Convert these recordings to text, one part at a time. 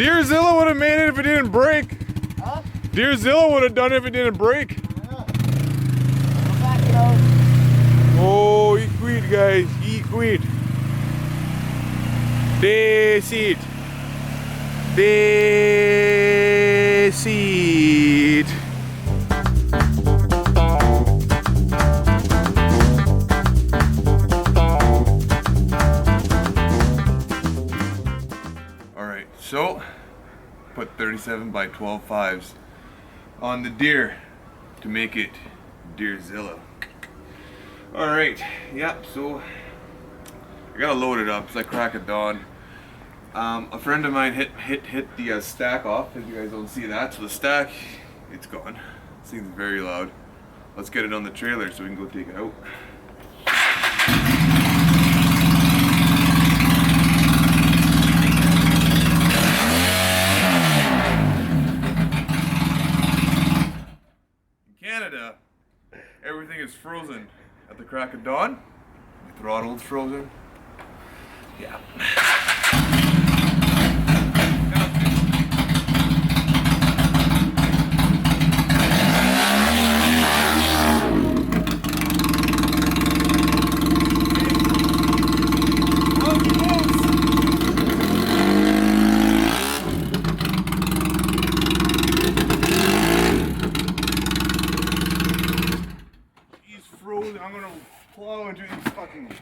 DeereZilla would have made it if it didn't break. Huh? DeereZilla would have done it if it didn't break. Yeah. Back it out. Oh, eat wheat, guys. Eat wheat. Seed. Seed. Alright, so put 37 by 12 fives on the Deere to make it DeereZilla. Alright, yeah, so I gotta load it up. It's like crack of dawn. A friend of mine hit the stack off, if you guys don't see that. So the stack, it's gone. This thing's very loud. Let's get it on the trailer so we can go take it out. In Canada, everything is frozen at the crack of dawn. The throttle's frozen. Yeah. I'm gonna plow into these fucking...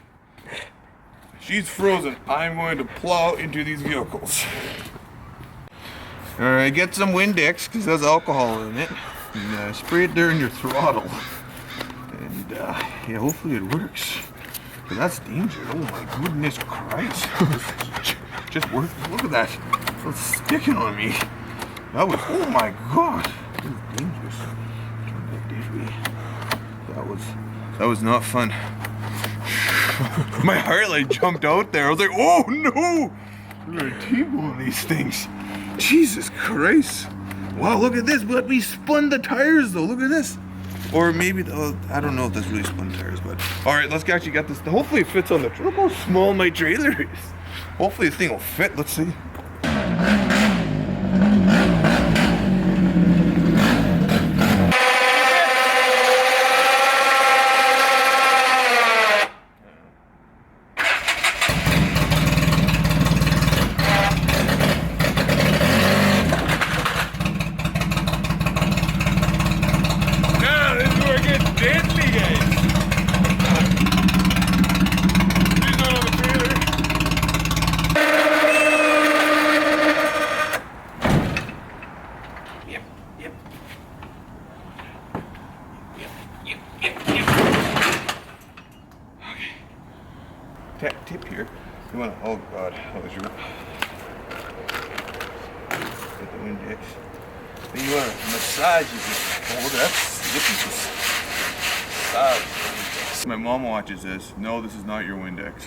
She's frozen. I'm going to plow into these vehicles. Alright, get some Windex, because there's alcohol in it. And spray it there in your throttle. And yeah, hopefully it works. Because that's danger. Oh my goodness Christ. Just work. Look at that. It's sticking on me. That was, oh my god. That was dangerous. Turn that this way. That was not fun. My heart like jumped out there. I was like, oh no! We're gonna T-bone these things. Jesus Christ. Wow, look at this. But we spun the tires though. Look at this. Or maybe, I don't know if that's really spun tires, but. Alright, let's actually get this. Hopefully it fits on the trailer. Look how small my trailer is. Hopefully this thing will fit. Let's see. Tip here. You want to, oh god, that was your. Get the Windex. Then you want to massage it. Oh, that's massage. My mom watches this. No, this is not your Windex.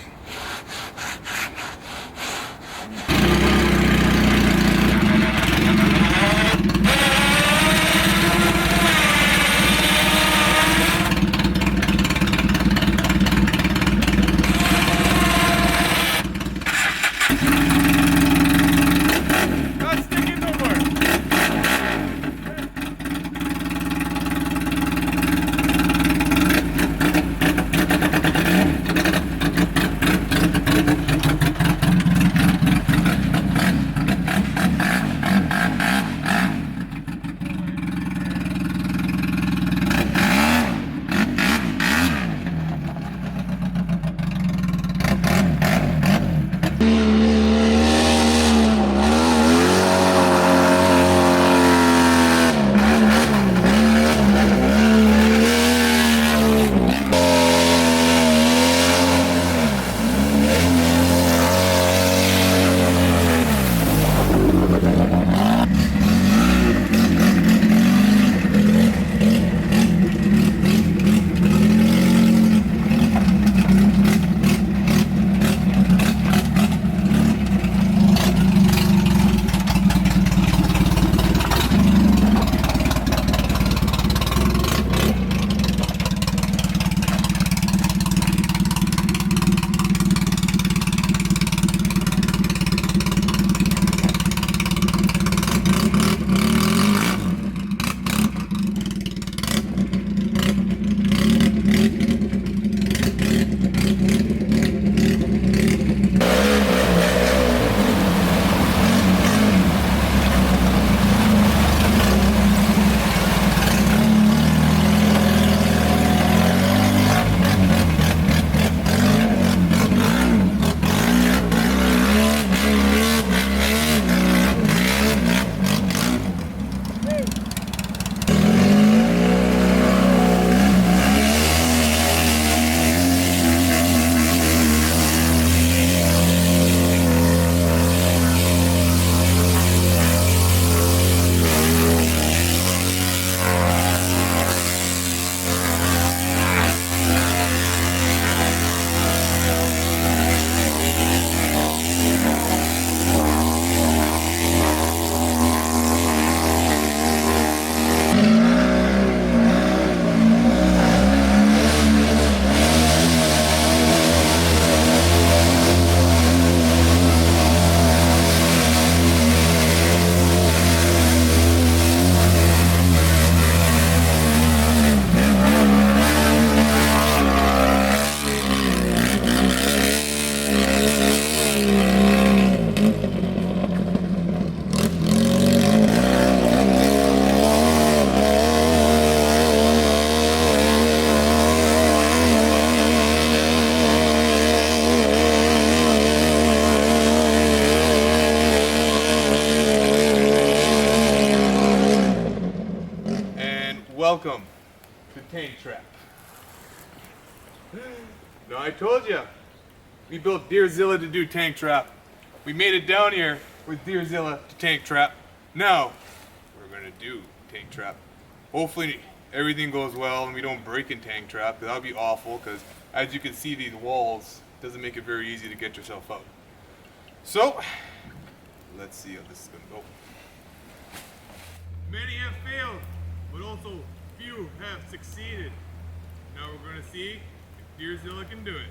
the tank trap. No, I told you. We built DeereZilla to do tank trap. We made it down here with DeereZilla to tank trap. Now, we're gonna do tank trap. Hopefully everything goes well and we don't break in tank trap, because that would be awful, because as you can see, these walls doesn't make it very easy to get yourself out. So, let's see how this is gonna go. Many have failed, but also few have succeeded. Now we're gonna see if DeereZilla can do it.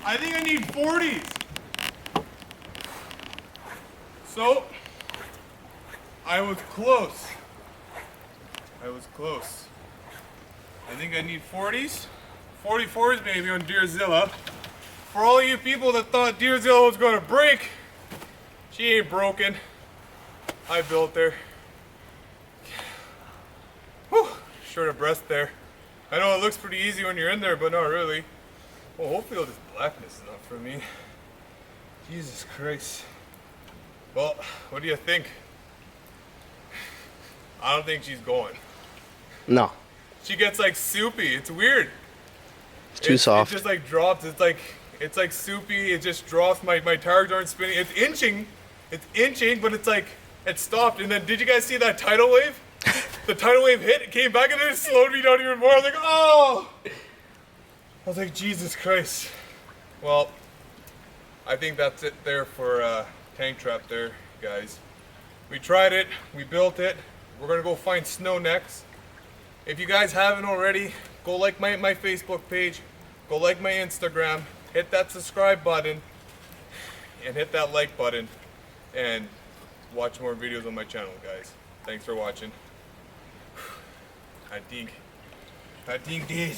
I think I need 40s. So, I was close. I think I need 40s. 44s maybe on DeereZilla. For all you people that thought DeereZilla was going to break, she ain't broken. I built her. Whew, short of breath there. I know it looks pretty easy when you're in there, but not really. Well, hopefully all this blackness is not for me. Jesus Christ. Well, what do you think? I don't think she's going. No. She gets like soupy. It's weird. It's too soft. It just like drops. It's like soupy. It just drops. My tires aren't spinning. It's inching, but it's like it stopped. And then did you guys see that tidal wave? The tidal wave hit. It came back and then it slowed me down even more. I was like, oh. I was like, Jesus Christ. Well, I think that's it there for tank trap there, guys. We tried it. We built it. We're gonna go find snow next. If you guys haven't already, go like my Facebook page, go like my Instagram, hit that subscribe button, and hit that like button, and watch more videos on my channel, guys. Thanks for watching. I think did.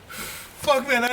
Fuck, man,